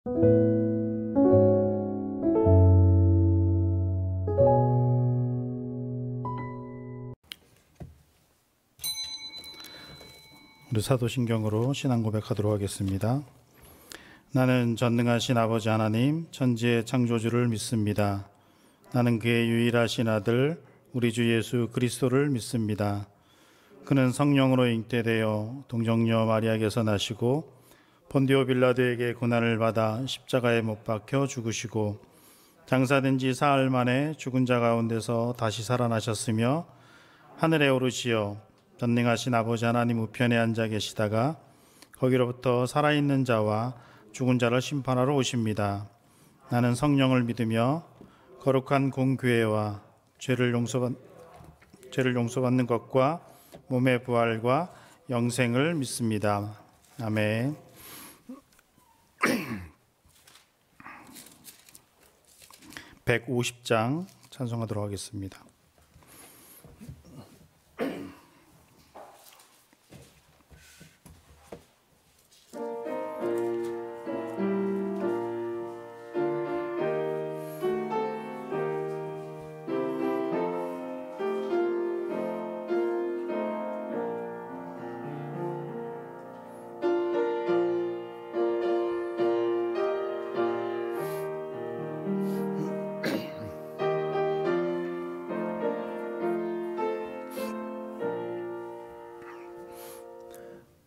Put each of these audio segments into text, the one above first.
우리 사도신경으로 신앙 고백하도록 하겠습니다. 나는 전능하신 아버지 하나님 천지의 창조주를 믿습니다. 나는 그의 유일하신 아들 우리 주 예수 그리스도를 믿습니다. 그는 성령으로 잉태되어 동정녀 마리아에게서 나시고 본디오 빌라도에게 고난을 받아 십자가에 못 박혀 죽으시고 장사된 지 사흘 만에 죽은 자 가운데서 다시 살아나셨으며 하늘에 오르시어 전능하신 아버지 하나님 우편에 앉아 계시다가 거기로부터 살아있는 자와 죽은 자를 심판하러 오십니다. 나는 성령을 믿으며 거룩한 공교회와 죄를 용서받는 것과 몸의 부활과 영생을 믿습니다. 아멘. 150장 찬송하도록 하겠습니다.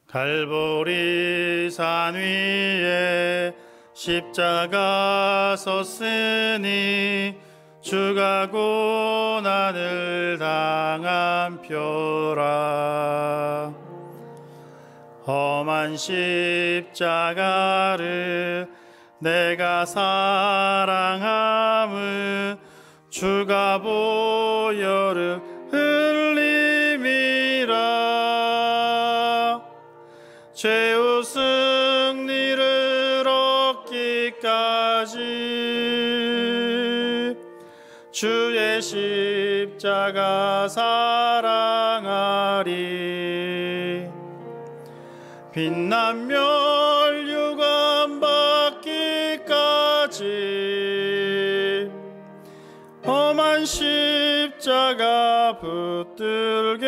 갈보리 산 위에 십자가 섰으니 주가 고난을 당한 표라. 험한 십자가를 내가 사랑함은 주가 보혈을 흘림이라. 죄의 승리를 얻기까지 주의 십자가 사랑하리. 빛난 멸류관 받기까지 험한 십자가 붙들겠네.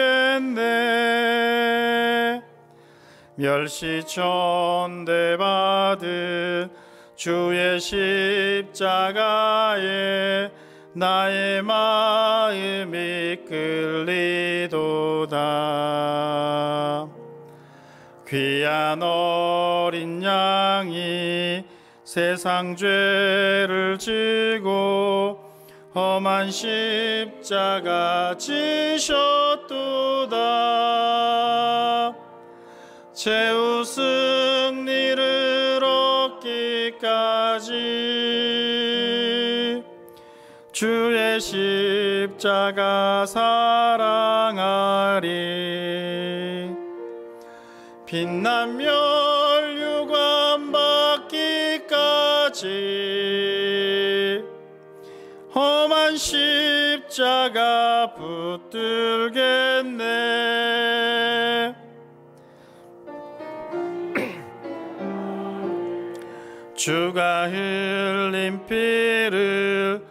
멸시천대받은 주의 십자가에 나의 마음이 끌리도다. 귀한 어린 양이 세상 죄를 지고 험한 십자가 지셨도다. 죄의 승리를 얻기까지 주의 십자가 사랑하리. 빛난 멸류관 받기까지 험한 십자가 붙들겠네. 주가 흘린 피를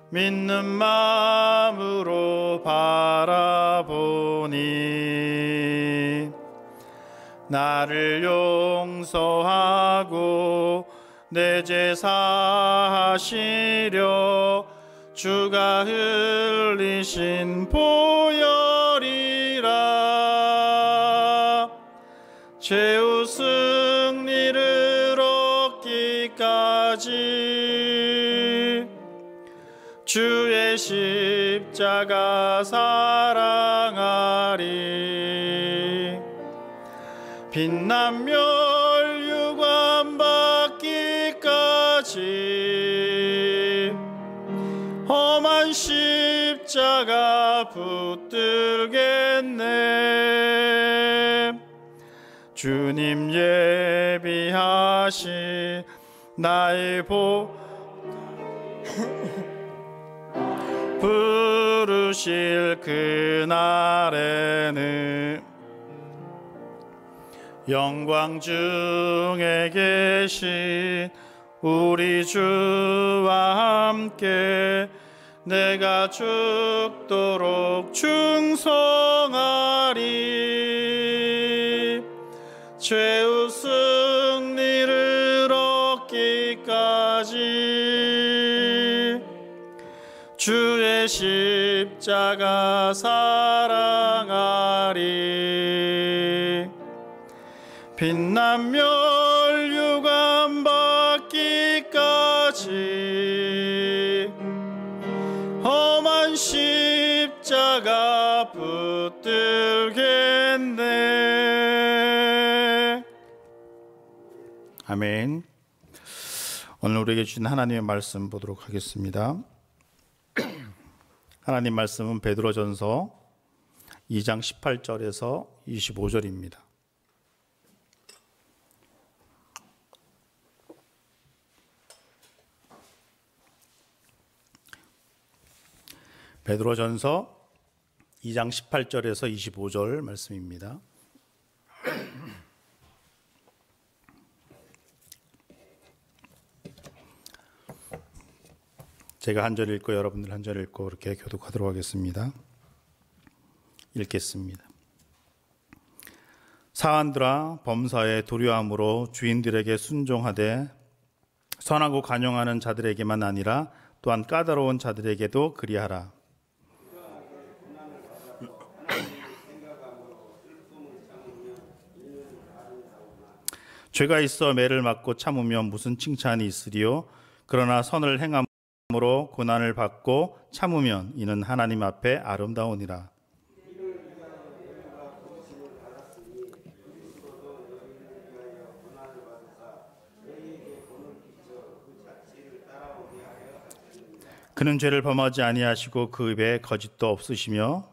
믿는 마음으로 바라보니 나를 용서하고 내 죄 사하시려 주가 흘리신 보혈이라. 죄의 승리를 얻기까지 주의 십자가 사랑하리. 빛난 멸류관 받기까지 험한 십자가 붙들겠네. 주님 예비하신 나의 부르실 그날에는 영광 중에 계신 우리 주와 함께 내가 죽도록 충성하리. 죄의 승리를 얻기까지 주의 십자가 사랑하리. 빛난 멸류관 받기까지 험한 십자가 붙들겠네. 아멘. 오늘 우리에게 주신 하나님의 말씀 보도록 하겠습니다. 하나님 말씀은 베드로전서 2장 18절에서 25절입니다. 베드로전서 2장 18절에서 25절 말씀입니다. 제가 한 절 읽고 여러분들 한 절 읽고 이렇게 교독하도록 하겠습니다. 읽겠습니다. 사한들아, 범사에 도료함으로 주인들에게 순종하되 선하고 간용하는 자들에게만 아니라 또한 까다로운 자들에게도 그리하라. 죄가 있어 매를 맞고 참으면 무슨 칭찬이 있으리요? 그러나 선을 행함으로 고난을 받고 참으면 이는 하나님 앞에 아름다우니라. 그는 죄를 범하지 아니하시고 그 입에 거짓도 없으시며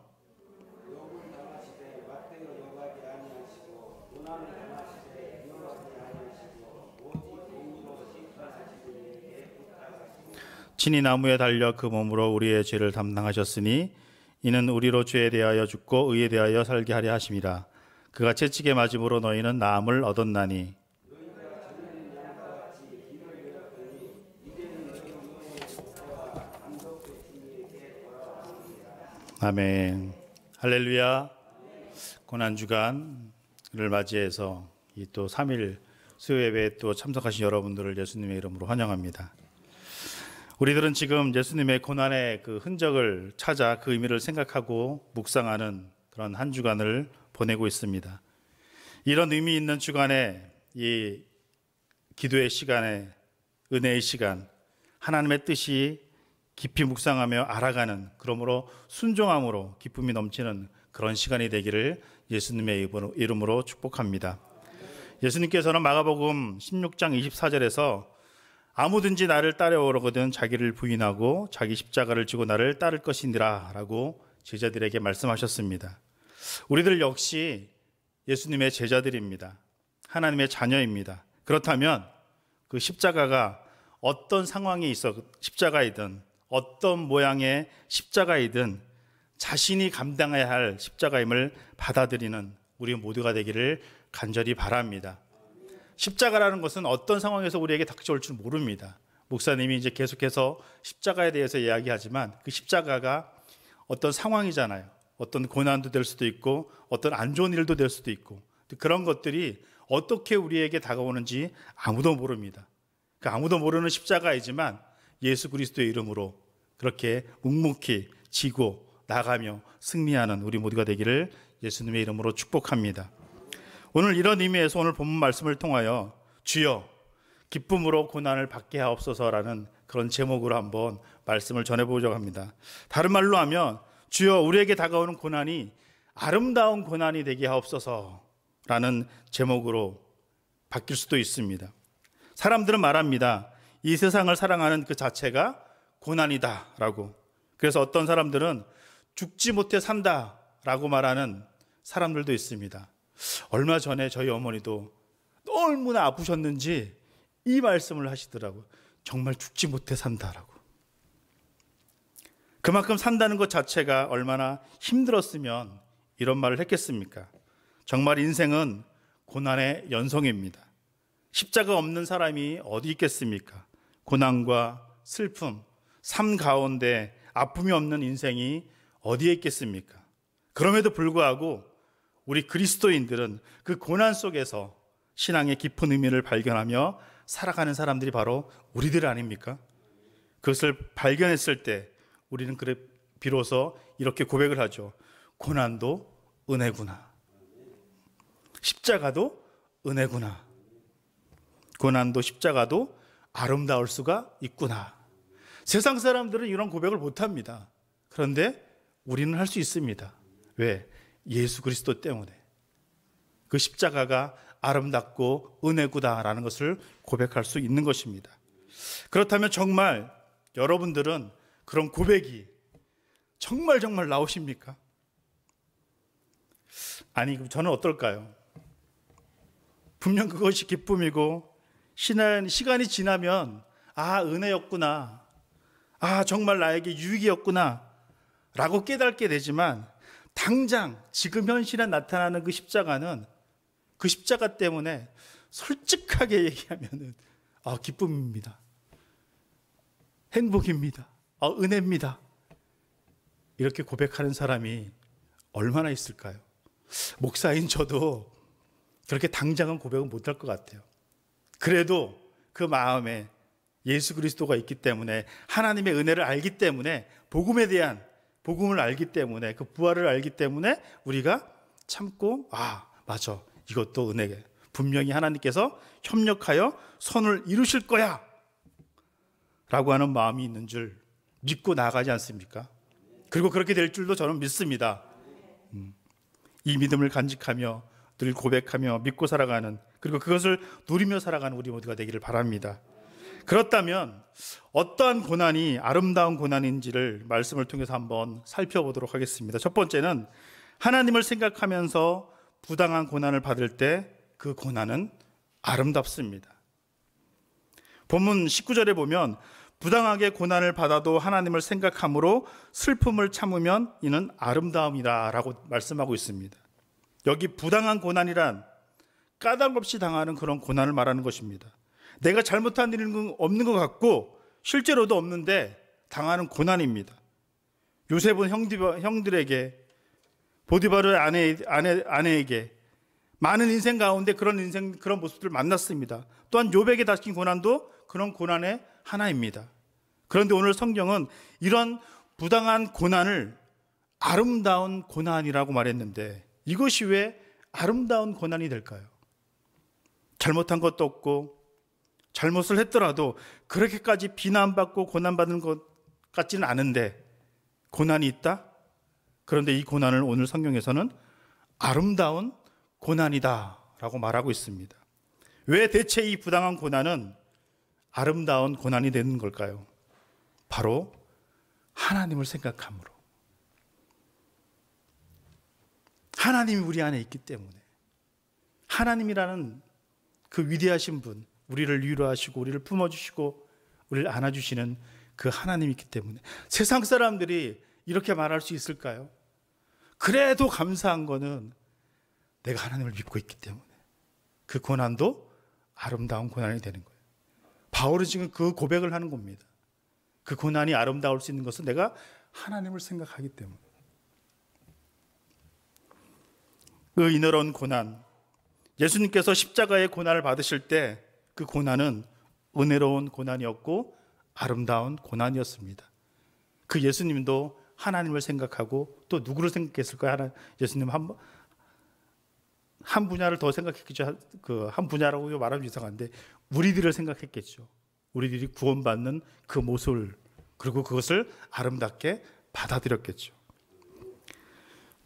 친히 나무에 달려 그 몸으로 우리의 죄를 담당하셨으니 이는 우리로 죄에 대하여 죽고 의에 대하여 살게 하려 하심이라. 그가 채찍에 맞음으로 너희는 나음을 얻었나니. 아멘. 할렐루야. 고난주간을 맞이해서 이 또 3일 수요예배에 또 참석하신 여러분들을 예수님의 이름으로 환영합니다. 우리들은 지금 예수님의 고난의 그 흔적을 찾아 그 의미를 생각하고 묵상하는 그런 한 주간을 보내고 있습니다. 이런 의미 있는 주간에 이 기도의 시간에 은혜의 시간, 하나님의 뜻이 깊이 묵상하며 알아가는, 그러므로 순종함으로 기쁨이 넘치는 그런 시간이 되기를 예수님의 이름으로 축복합니다. 예수님께서는 마가복음 16장 24절에서 아무든지 나를 따라오려거든 자기를 부인하고 자기 십자가를 지고 나를 따를 것이니라 라고 제자들에게 말씀하셨습니다. 우리들 역시 예수님의 제자들입니다. 하나님의 자녀입니다. 그렇다면 그 십자가가 어떤 상황에 있어 십자가이든 어떤 모양의 십자가이든 자신이 감당해야 할 십자가임을 받아들이는 우리 모두가 되기를 간절히 바랍니다. 십자가라는 것은 어떤 상황에서 우리에게 닥쳐올 줄 모릅니다. 목사님이 이제 계속해서 십자가에 대해서 이야기하지만 그 십자가가 어떤 상황이잖아요. 어떤 고난도 될 수도 있고 어떤 안 좋은 일도 될 수도 있고 그런 것들이 어떻게 우리에게 다가오는지 아무도 모릅니다. 그 아무도 모르는 십자가이지만 예수 그리스도의 이름으로 그렇게 묵묵히 지고 나가며 승리하는 우리 모두가 되기를 예수님의 이름으로 축복합니다. 오늘 이런 의미에서 오늘 본문 말씀을 통하여 주여 기쁨으로 고난을 받게 하옵소서라는 그런 제목으로 한번 말씀을 전해보려고 합니다. 다른 말로 하면 주여 우리에게 다가오는 고난이 아름다운 고난이 되게 하옵소서라는 제목으로 바뀔 수도 있습니다. 사람들은 말합니다. 이 세상을 사랑하는 그 자체가 고난이다 라고. 그래서 어떤 사람들은 죽지 못해 산다 라고 말하는 사람들도 있습니다. 얼마 전에 저희 어머니도 너무나 아프셨는지 이 말씀을 하시더라고요. 정말 죽지 못해 산다라고. 그만큼 산다는 것 자체가 얼마나 힘들었으면 이런 말을 했겠습니까? 정말 인생은 고난의 연속입니다. 십자가 없는 사람이 어디 있겠습니까? 고난과 슬픔, 삶 가운데 아픔이 없는 인생이 어디에 있겠습니까? 그럼에도 불구하고 우리 그리스도인들은 그 고난 속에서 신앙의 깊은 의미를 발견하며 살아가는 사람들이 바로 우리들 아닙니까? 그것을 발견했을 때 우리는 비로소 이렇게 고백을 하죠. 고난도 은혜구나. 십자가도 은혜구나. 고난도 십자가도 아름다울 수가 있구나. 세상 사람들은 이런 고백을 못합니다. 그런데 우리는 할 수 있습니다. 왜? 예수 그리스도 때문에. 그 십자가가 아름답고 은혜구다라는 것을 고백할 수 있는 것입니다. 그렇다면 정말 여러분들은 그런 고백이 정말 나오십니까? 아니, 그럼 저는 어떨까요? 분명 그것이 기쁨이고 시간이 지나면 은혜였구나, 정말 나에게 유익이었구나 라고 깨닫게 되지만, 당장 지금 현실에 나타나는 그 십자가는 그 십자가 때문에 솔직하게 얘기하면 기쁨입니다, 행복입니다, 은혜입니다, 이렇게 고백하는 사람이 얼마나 있을까요? 목사인 저도 그렇게 당장은 고백은 못할 것 같아요. 그래도 그 마음에 예수 그리스도가 있기 때문에, 하나님의 은혜를 알기 때문에, 복음을 알기 때문에, 그 부활을 알기 때문에 우리가 참고 맞아, 이것도 은혜게, 분명히 하나님께서 협력하여 선을 이루실 거야 라고 하는 마음이 있는 줄 믿고 나아가지 않습니까? 그리고 그렇게 될 줄도 저는 믿습니다. 이 믿음을 간직하며 늘 고백하며 믿고 살아가는, 그리고 그것을 누리며 살아가는 우리 모두가 되기를 바랍니다. 그렇다면 어떠한 고난이 아름다운 고난인지를 말씀을 통해서 한번 살펴보도록 하겠습니다. 첫 번째는 하나님을 생각하면서 부당한 고난을 받을 때 그 고난은 아름답습니다. 본문 19절에 보면 부당하게 고난을 받아도 하나님을 생각함으로 슬픔을 참으면 이는 아름다움이다 라고 말씀하고 있습니다. 여기 부당한 고난이란 까닭 없이 당하는 그런 고난을 말하는 것입니다. 내가 잘못한 일은 없는 것 같고 실제로도 없는데 당하는 고난입니다. 요셉은 형들에게, 보디바르의 아내에게 많은 인생 가운데 그런 모습들을 만났습니다. 또한 욥에게 닥친 고난도 그런 고난의 하나입니다. 그런데 오늘 성경은 이런 부당한 고난을 아름다운 고난이라고 말했는데, 이것이 왜 아름다운 고난이 될까요? 잘못한 것도 없고 잘못을 했더라도 그렇게까지 비난받고 고난받는 것 같지는 않은데 고난이 있다? 그런데 이 고난을 오늘 성경에서는 아름다운 고난이다 라고 말하고 있습니다. 왜 대체 이 부당한 고난은 아름다운 고난이 되는 걸까요? 바로 하나님을 생각함으로, 하나님이 우리 안에 있기 때문에, 하나님이라는 그 위대하신 분, 우리를 위로하시고 우리를 품어주시고 우리를 안아주시는 그 하나님이 있기 때문에. 세상 사람들이 이렇게 말할 수 있을까요? 그래도 감사한 거는 내가 하나님을 믿고 있기 때문에 그 고난도 아름다운 고난이 되는 거예요. 바울은 지금 그 고백을 하는 겁니다. 그 고난이 아름다울 수 있는 것은 내가 하나님을 생각하기 때문에. 그 인어로운 고난, 예수님께서 십자가의 고난을 받으실 때 그 고난은 은혜로운 고난이었고 아름다운 고난이었습니다. 그 예수님도 하나님을 생각하고 또 누구를 생각했을까요? 예수님 한 분야를 더 생각했겠죠. 한 분야라고 말하면 이상한데 우리들을 생각했겠죠. 우리들이 구원받는 그 모습을, 그리고 그것을 아름답게 받아들였겠죠.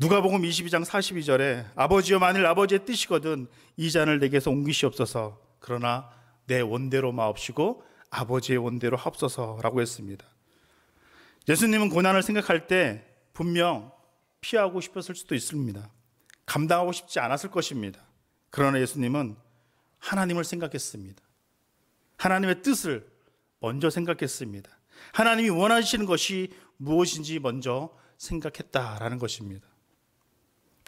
누가복음 22장 42절에 아버지여, 만일 아버지의 뜻이거든 이 잔을 내게서 옮기시옵소서, 그러나 내 원대로 마옵시고 아버지의 원대로 하옵소서라고 했습니다. 예수님은 고난을 생각할 때 분명 피하고 싶었을 수도 있습니다. 감당하고 싶지 않았을 것입니다. 그러나 예수님은 하나님을 생각했습니다. 하나님의 뜻을 먼저 생각했습니다. 하나님이 원하시는 것이 무엇인지 먼저 생각했다라는 것입니다.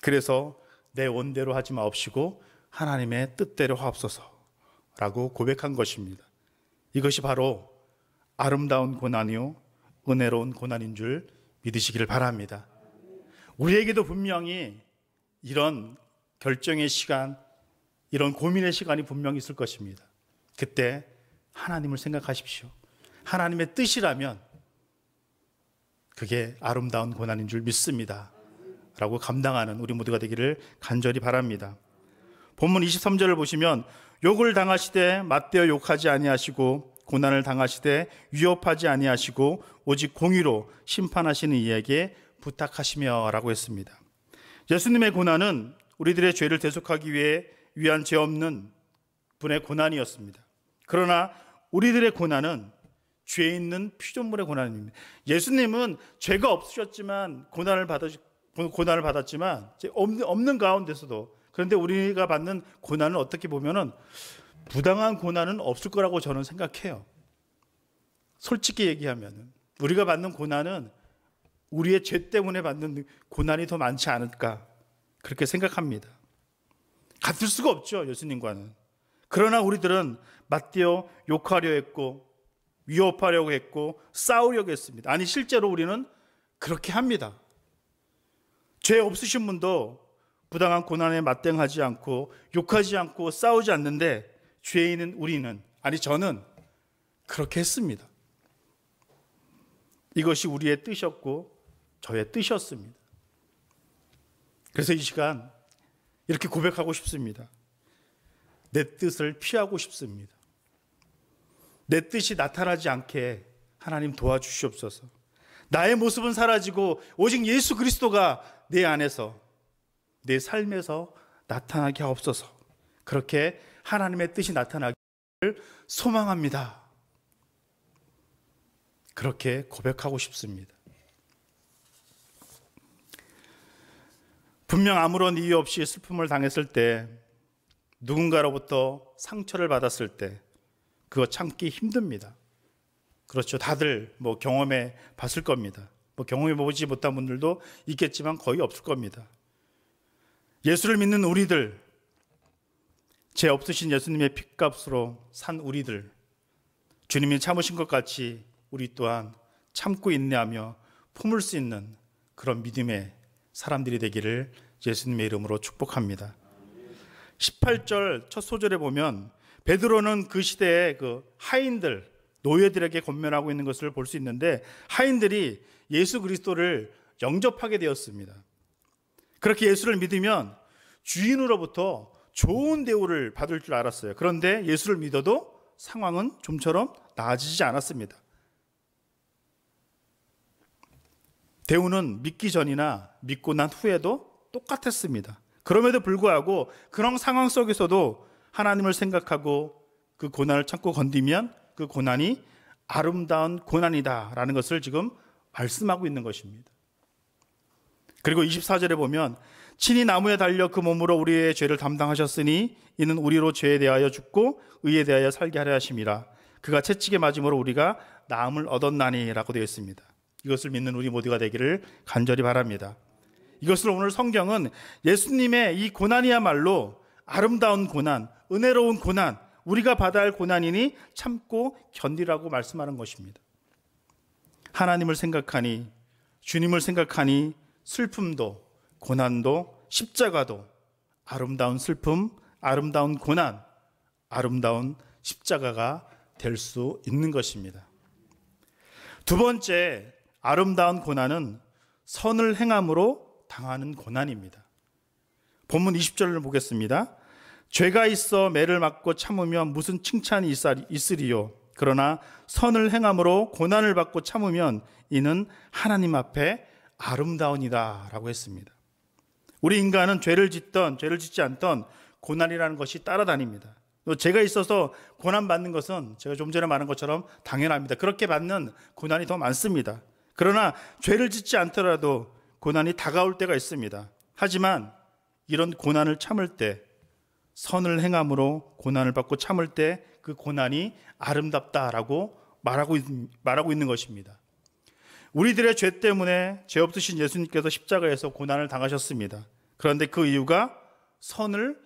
그래서 내 원대로 하지 마옵시고 하나님의 뜻대로 하옵소서 라고 고백한 것입니다. 이것이 바로 아름다운 고난이요 은혜로운 고난인 줄 믿으시기를 바랍니다. 우리에게도 분명히 이런 결정의 시간, 이런 고민의 시간이 분명히 있을 것입니다. 그때 하나님을 생각하십시오. 하나님의 뜻이라면 그게 아름다운 고난인 줄 믿습니다 라고 감당하는 우리 모두가 되기를 간절히 바랍니다. 본문 23절을 보시면 욕을 당하시되 맞대어 욕하지 아니하시고 고난을 당하시되 위협하지 아니하시고 오직 공의로 심판하시는 이에게 부탁하시며 라고 했습니다. 예수님의 고난은 우리들의 죄를 대속하기 위한 죄 없는 분의 고난이었습니다. 그러나 우리들의 고난은 죄 있는 피조물의 고난입니다. 예수님은 죄가 없으셨지만 고난을 받았지만 없는 가운데서도, 그런데 우리가 받는 고난은 어떻게 보면은 부당한 고난은 없을 거라고 저는 생각해요. 솔직히 얘기하면 우리가 받는 고난은 우리의 죄 때문에 받는 고난이 더 많지 않을까 그렇게 생각합니다. 같을 수가 없죠, 예수님과는. 그러나 우리들은 맞대어 욕하려 했고 위협하려고 했고 싸우려고 했습니다. 아니, 실제로 우리는 그렇게 합니다. 죄 없으신 분도 부당한 고난에 맞대응하지 않고 욕하지 않고 싸우지 않는데, 죄인은 우리는, 아니 저는 그렇게 했습니다. 이것이 우리의 뜻이었고 저의 뜻이었습니다. 그래서 이 시간 이렇게 고백하고 싶습니다. 내 뜻을 피하고 싶습니다. 내 뜻이 나타나지 않게 하나님 도와주시옵소서. 나의 모습은 사라지고 오직 예수 그리스도가 내 안에서, 내 삶에서 나타나게 하옵소서. 그렇게 하나님의 뜻이 나타나기를 소망합니다. 그렇게 고백하고 싶습니다. 분명 아무런 이유 없이 슬픔을 당했을 때, 누군가로부터 상처를 받았을 때 그거 참기 힘듭니다. 그렇죠. 다들 경험해 봤을 겁니다. 경험해 보지 못한 분들도 있겠지만 거의 없을 겁니다. 예수를 믿는 우리들, 죄 없으신 예수님의 핏값으로 산 우리들, 주님이 참으신 것 같이 우리 또한 참고 인내하며 품을 수 있는 그런 믿음의 사람들이 되기를 예수님의 이름으로 축복합니다. 18절 첫 소절에 보면 베드로는 그 시대의 그 하인들, 노예들에게 권면하고 있는 것을 볼 수 있는데, 하인들이 예수 그리스도를 영접하게 되었습니다. 그렇게 예수를 믿으면 주인으로부터 좋은 대우를 받을 줄 알았어요. 그런데 예수를 믿어도 상황은 좀처럼 나아지지 않았습니다. 대우는 믿기 전이나 믿고 난 후에도 똑같았습니다. 그럼에도 불구하고 그런 상황 속에서도 하나님을 생각하고 그 고난을 참고 건디면 그 고난이 아름다운 고난이다라는 것을 지금 말씀하고 있는 것입니다. 그리고 24절에 보면 친히 나무에 달려 그 몸으로 우리의 죄를 담당하셨으니 이는 우리로 죄에 대하여 죽고 의에 대하여 살게 하려 하심이라. 그가 채찍에 맞음으로 우리가 나음을 얻었나니 라고 되어 있습니다. 이것을 믿는 우리 모두가 되기를 간절히 바랍니다. 이것을 오늘 성경은 예수님의 이 고난이야말로 아름다운 고난, 은혜로운 고난, 우리가 받아야 할 고난이니 참고 견디라고 말씀하는 것입니다. 하나님을 생각하니, 주님을 생각하니 슬픔도 고난도 십자가도 아름다운 슬픔, 아름다운 고난, 아름다운 십자가가 될 수 있는 것입니다. 두 번째, 아름다운 고난은 선을 행함으로 당하는 고난입니다. 본문 20절을 보겠습니다. 죄가 있어 매를 맞고 참으면 무슨 칭찬이 있으리요. 그러나 선을 행함으로 고난을 받고 참으면 이는 하나님 앞에 아름다우니라 라고 했습니다. 우리 인간은 죄를 짓던 죄를 짓지 않던 고난이라는 것이 따라다닙니다. 또 죄가 있어서 고난받는 것은 제가 좀 전에 말한 것처럼 당연합니다. 그렇게 받는 고난이 더 많습니다. 그러나 죄를 짓지 않더라도 고난이 다가올 때가 있습니다. 하지만 이런 고난을 참을 때, 선을 행함으로 고난을 받고 참을 때 그 고난이 아름답다라고 말하고 있는 것입니다. 우리들의 죄 때문에 죄 없으신 예수님께서 십자가에서 고난을 당하셨습니다. 그런데 그 이유가 선을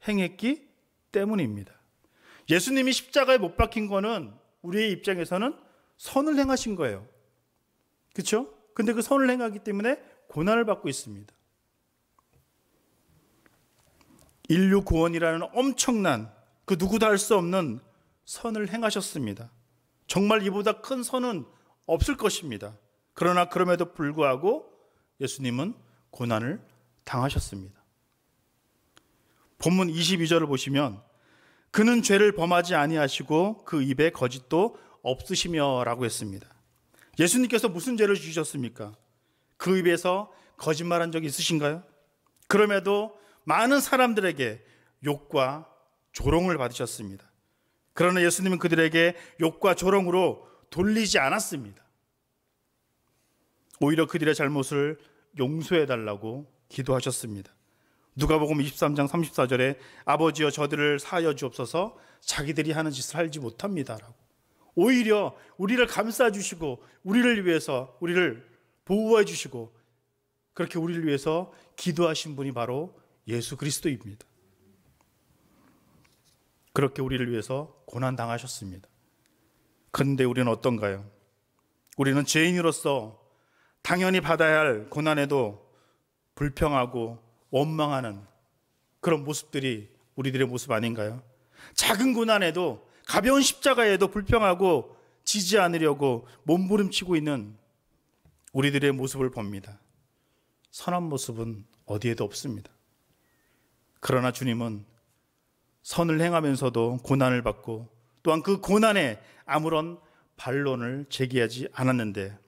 행했기 때문입니다. 예수님이 십자가에 못 박힌 거는 우리의 입장에서는 선을 행하신 거예요. 그렇죠? 근데 그 선을 행하기 때문에 고난을 받고 있습니다. 인류 구원이라는 엄청난 그 누구도 할 수 없는 선을 행하셨습니다. 정말 이보다 큰 선은 없을 것입니다. 그러나 그럼에도 불구하고 예수님은 고난을 당하셨습니다. 본문 22절을 보시면 그는 죄를 범하지 아니하시고 그 입에 거짓도 없으시며 라고 했습니다. 예수님께서 무슨 죄를 지으셨습니까? 그 입에서 거짓말한 적이 있으신가요? 그럼에도 많은 사람들에게 욕과 조롱을 받으셨습니다. 그러나 예수님은 그들에게 욕과 조롱으로 돌리지 않았습니다. 오히려 그들의 잘못을 용서해달라고 기도하셨습니다. 누가복음 23장 34절에 아버지여 저들을 사하여 주옵소서 자기들이 하는 짓을 알지 못합니다 라고. 오히려 우리를 감싸주시고 우리를 위해서 우리를 보호해 주시고 그렇게 우리를 위해서 기도하신 분이 바로 예수 그리스도입니다. 그렇게 우리를 위해서 고난당하셨습니다. 그런데 우리는 어떤가요? 우리는 죄인으로서 당연히 받아야 할 고난에도 불평하고 원망하는 그런 모습들이 우리들의 모습 아닌가요? 작은 고난에도 가벼운 십자가에도 불평하고 지지 않으려고 몸부림치고 있는 우리들의 모습을 봅니다. 선한 모습은 어디에도 없습니다. 그러나 주님은 선을 행하면서도 고난을 받고 또한 그 고난에 아무런 반론을 제기하지 않았는데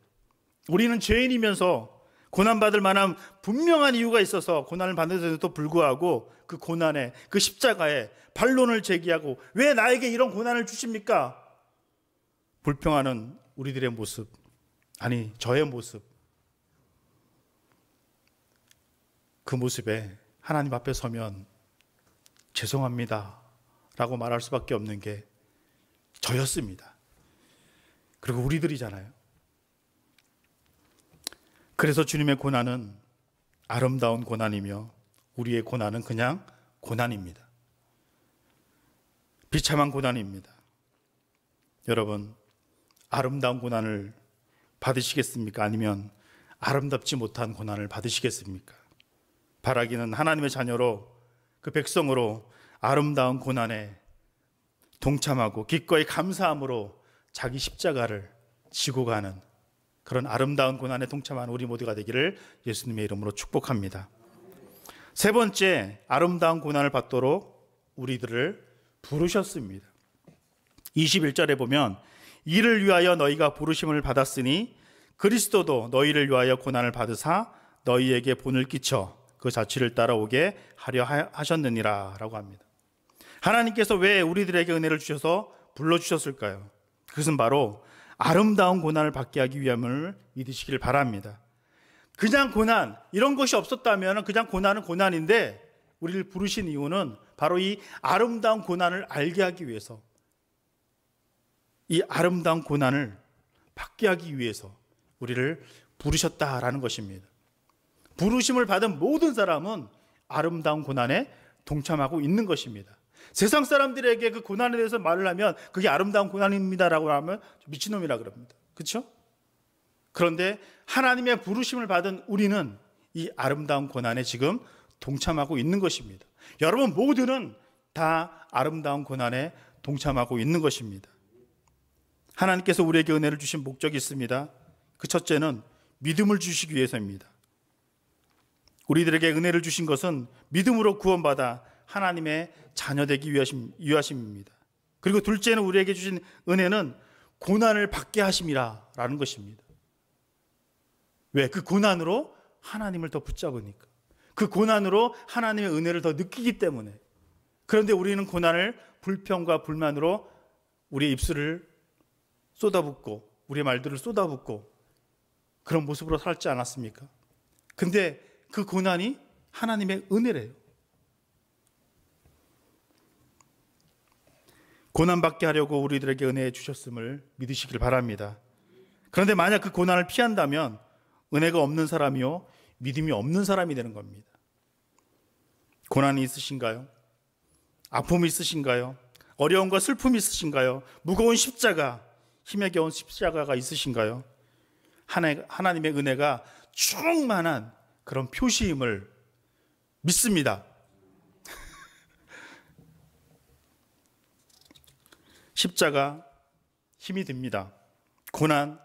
우리는 죄인이면서 고난받을 만한 분명한 이유가 있어서 고난을 받는데도 불구하고 그 고난에 그 십자가에 반론을 제기하고 왜 나에게 이런 고난을 주십니까? 불평하는 우리들의 모습, 아니 저의 모습, 그 모습에 하나님 앞에 서면 죄송합니다 라고 말할 수밖에 없는 게 저였습니다. 그리고 우리들이잖아요. 그래서 주님의 고난은 아름다운 고난이며 우리의 고난은 그냥 고난입니다. 비참한 고난입니다. 여러분, 아름다운 고난을 받으시겠습니까? 아니면 아름답지 못한 고난을 받으시겠습니까? 바라기는 하나님의 자녀로 그 백성으로 아름다운 고난에 동참하고 기꺼이 감사함으로 자기 십자가를 지고 가는 그런 아름다운 고난에 동참하는 우리 모두가 되기를 예수님의 이름으로 축복합니다. 세 번째, 아름다운 고난을 받도록 우리들을 부르셨습니다. 21절에 보면 이를 위하여 너희가 부르심을 받았으니 그리스도도 너희를 위하여 고난을 받으사 너희에게 본을 끼쳐 그 자취를 따라오게 하려 하셨느니라 라고 합니다. 하나님께서 왜 우리들에게 은혜를 주셔서 불러주셨을까요? 그것은 바로 아름다운 고난을 받게 하기 위함을 믿으시길 바랍니다. 그냥 고난, 이런 것이 없었다면 그냥 고난은 고난인데 우리를 부르신 이유는 바로 이 아름다운 고난을 알게 하기 위해서, 이 아름다운 고난을 받게 하기 위해서 우리를 부르셨다라는 것입니다. 부르심을 받은 모든 사람은 아름다운 고난에 동참하고 있는 것입니다. 세상 사람들에게 그 고난에 대해서 말을 하면 그게 아름다운 고난입니다라고 하면 미친놈이라 그럽니다. 그렇죠? 그런데 하나님의 부르심을 받은 우리는 이 아름다운 고난에 지금 동참하고 있는 것입니다. 여러분 모두는 다 아름다운 고난에 동참하고 있는 것입니다. 하나님께서 우리에게 은혜를 주신 목적이 있습니다. 그 첫째는 믿음을 주시기 위해서입니다. 우리들에게 은혜를 주신 것은 믿음으로 구원받아 하나님의 자녀되기 위하심입니다. 그리고 둘째는 우리에게 주신 은혜는 고난을 받게 하심이라 라는 것입니다. 왜? 그 고난으로 하나님을 더 붙잡으니까. 그 고난으로 하나님의 은혜를 더 느끼기 때문에. 그런데 우리는 고난을 불평과 불만으로 우리의 입술을 쏟아붓고 우리의 말들을 쏟아붓고 그런 모습으로 살지 않았습니까? 근데 그 고난이 하나님의 은혜래요. 고난받게 하려고 우리들에게 은혜 주셨음을 믿으시길 바랍니다. 그런데 만약 그 고난을 피한다면 은혜가 없는 사람이요 믿음이 없는 사람이 되는 겁니다. 고난이 있으신가요? 아픔이 있으신가요? 어려움과 슬픔이 있으신가요? 무거운 십자가, 힘에 겨운 십자가가 있으신가요? 하나님의 은혜가 충만한 그런 표시임을 믿습니다. 십자가 힘이 듭니다. 고난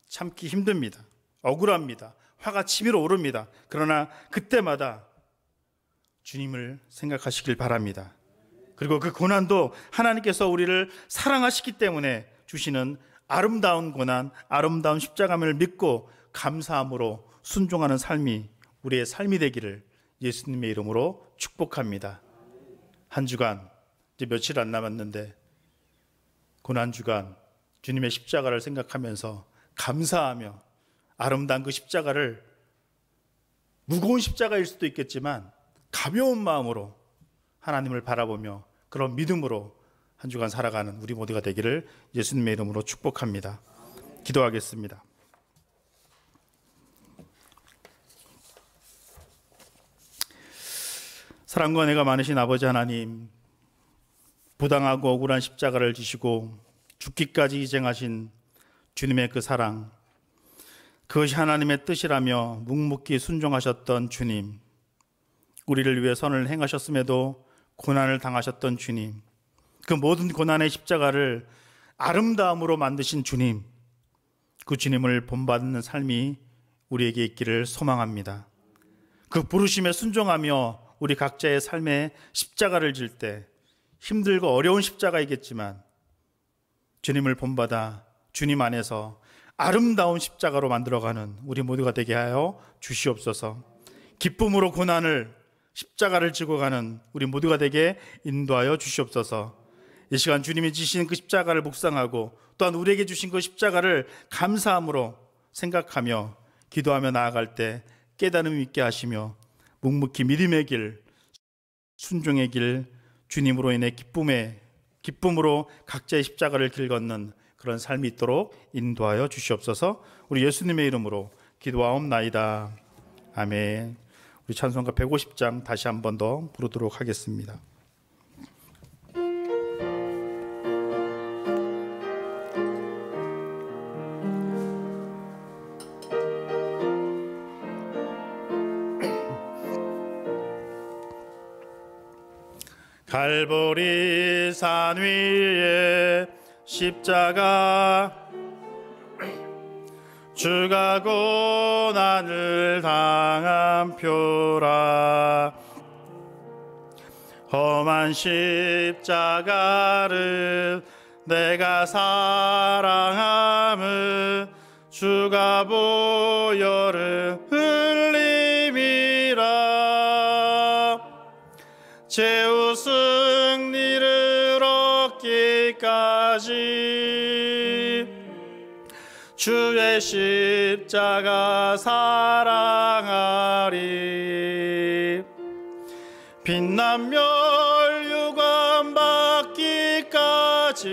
참기 힘듭니다. 억울합니다. 화가 치밀어 오릅니다. 그러나 그때마다 주님을 생각하시길 바랍니다. 그리고 그 고난도 하나님께서 우리를 사랑하시기 때문에 주시는 아름다운 고난, 아름다운 십자가를 믿고 감사함으로 순종하는 삶이 우리의 삶이 되기를 예수님의 이름으로 축복합니다. 한 주간 이제 며칠 안 남았는데 고난주간 주님의 십자가를 생각하면서 감사하며 아름다운 그 십자가를, 무거운 십자가일 수도 있겠지만 가벼운 마음으로 하나님을 바라보며 그런 믿음으로 한 주간 살아가는 우리 모두가 되기를 예수님의 이름으로 축복합니다. 기도하겠습니다. 사랑과 은혜가 많으신 아버지 하나님, 부당하고 억울한 십자가를 지시고 죽기까지 희생하신 주님의 그 사랑, 그것이 하나님의 뜻이라며 묵묵히 순종하셨던 주님, 우리를 위해 선을 행하셨음에도 고난을 당하셨던 주님, 그 모든 고난의 십자가를 아름다움으로 만드신 주님, 그 주님을 본받는 삶이 우리에게 있기를 소망합니다. 그 부르심에 순종하며 우리 각자의 삶에 십자가를 질 때 힘들고 어려운 십자가이겠지만 주님을 본받아 주님 안에서 아름다운 십자가로 만들어가는 우리 모두가 되게 하여 주시옵소서. 기쁨으로 고난을, 십자가를 지고 가는 우리 모두가 되게 인도하여 주시옵소서. 이 시간 주님이 지신 그 십자가를 묵상하고 또한 우리에게 주신 그 십자가를 감사함으로 생각하며 기도하며 나아갈 때 깨달음 있게 하시며 묵묵히 믿음의 길, 순종의 길, 주님으로 인해 기쁨으로 각자의 십자가를 길 걷는 그런 삶이 있도록 인도하여 주시옵소서. 우리 예수님의 이름으로 기도하옵나이다. 아멘. 우리 찬송가 150장 다시 한 번 더 부르도록 하겠습니다. 갈보리 산 위에 십자가, 주가 고난을 당한 표라. 험한 십자가를 내가 사랑함을 주가 보혈을 흘림이라. 최후 승리를 얻기까지 주의 십자가 사랑하리. 빛난 멸류관 받기까지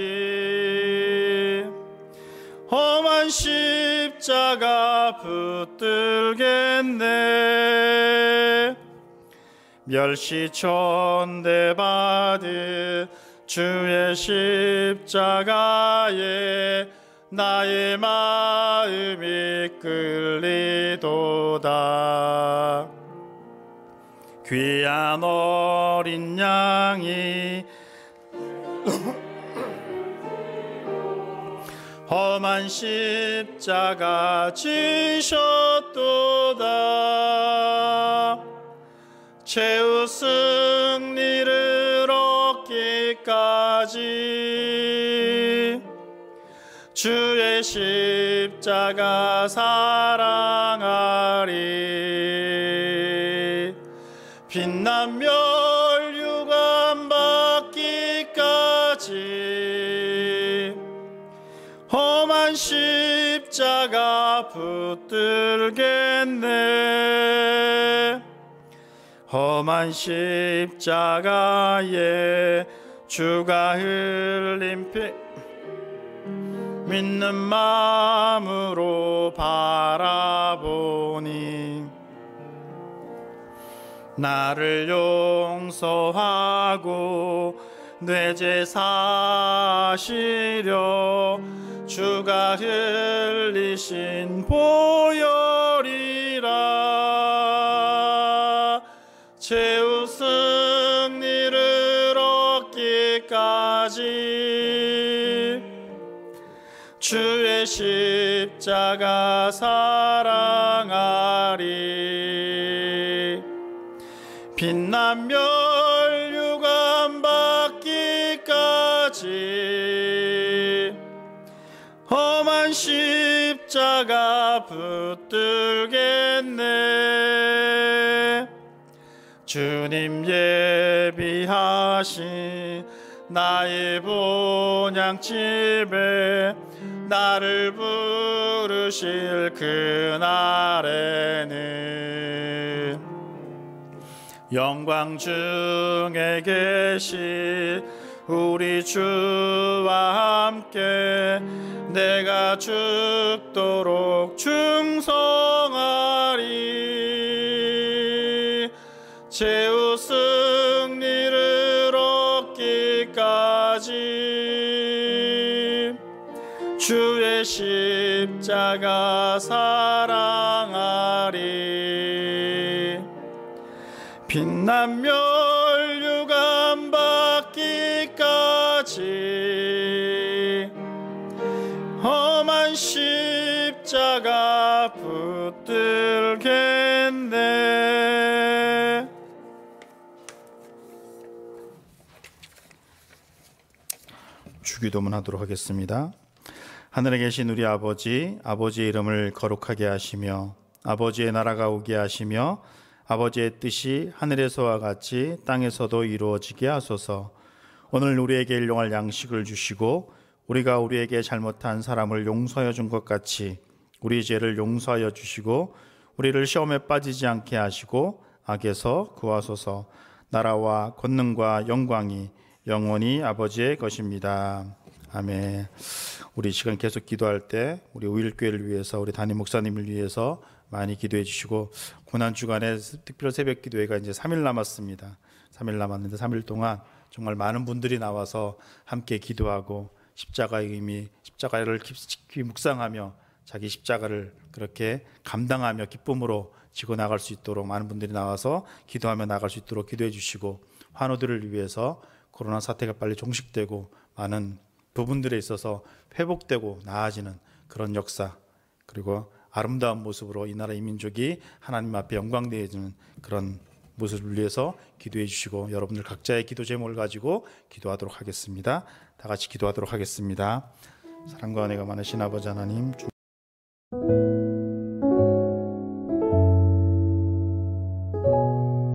험한 십자가 붙들겠네. 멸시천대 받은 주의 십자가에 나의 마음이 끌리도다. 귀한 어린 양이 험한 십자가 지셨도다. 최후 승리를 얻기까지 주의 십자가 사랑하리. 빛난 멸류관 받기까지 험한 십자가 붙들겠네. 험한 십자가에 주가 흘린 피 믿는 마음으로 바라보니 나를 용서하고 뇌제 사시려 주가 흘리신 보혈이라 최후 승리를 얻기까지 주의 십자가 사랑하리. 빛난 멸류관 받기까지 험한 십자가 붙들겠네. 주님 예비하신 나의 본향집에 나를 부르실 그날에는 영광 중에 계신 우리 주와 함께 내가 죽도록 충성하리. 최후 승리를 얻기까지 주의 십자가 사랑하리. 빛난 멸류관 받기까지 험한 십자가 붙들겠네. 주기도문 하도록 하겠습니다. 하늘에 계신 우리 아버지, 아버지의 이름을 거룩하게 하시며 아버지의 나라가 오게 하시며 아버지의 뜻이 하늘에서와 같이 땅에서도 이루어지게 하소서. 오늘 우리에게 일용할 양식을 주시고 우리가 우리에게 잘못한 사람을 용서하여 준 것 같이 우리 죄를 용서하여 주시고 우리를 시험에 빠지지 않게 하시고 악에서 구하소서. 나라와 권능과 영광이 영원히 아버지의 것입니다. 아멘. 우리 시간 계속 기도할 때 우리 우일교회를 위해서 우리 담임 목사님을 위해서 많이 기도해 주시고 고난주간에 특별 새벽 기도회가 이제 3일 남았습니다. 3일 남았는데 3일 동안 정말 많은 분들이 나와서 함께 기도하고 십자가의 의미, 십자가를 깊이 묵상하며 자기 십자가를 그렇게 감당하며 기쁨으로 지고 나갈 수 있도록 많은 분들이 나와서 기도하며 나갈 수 있도록 기도해 주시고 환우들을 위해서 코로나 사태가 빨리 종식되고 많은 부분들에 있어서 회복되고 나아지는 그런 역사, 그리고 아름다운 모습으로 이 나라 이 민족이 하나님 앞에 영광되어지는 그런 모습을 위해서 기도해 주시고 여러분들 각자의 기도 제목을 가지고 기도하도록 하겠습니다. 다 같이 기도하도록 하겠습니다. 사랑과 은혜가 많으신 아버지 하나님,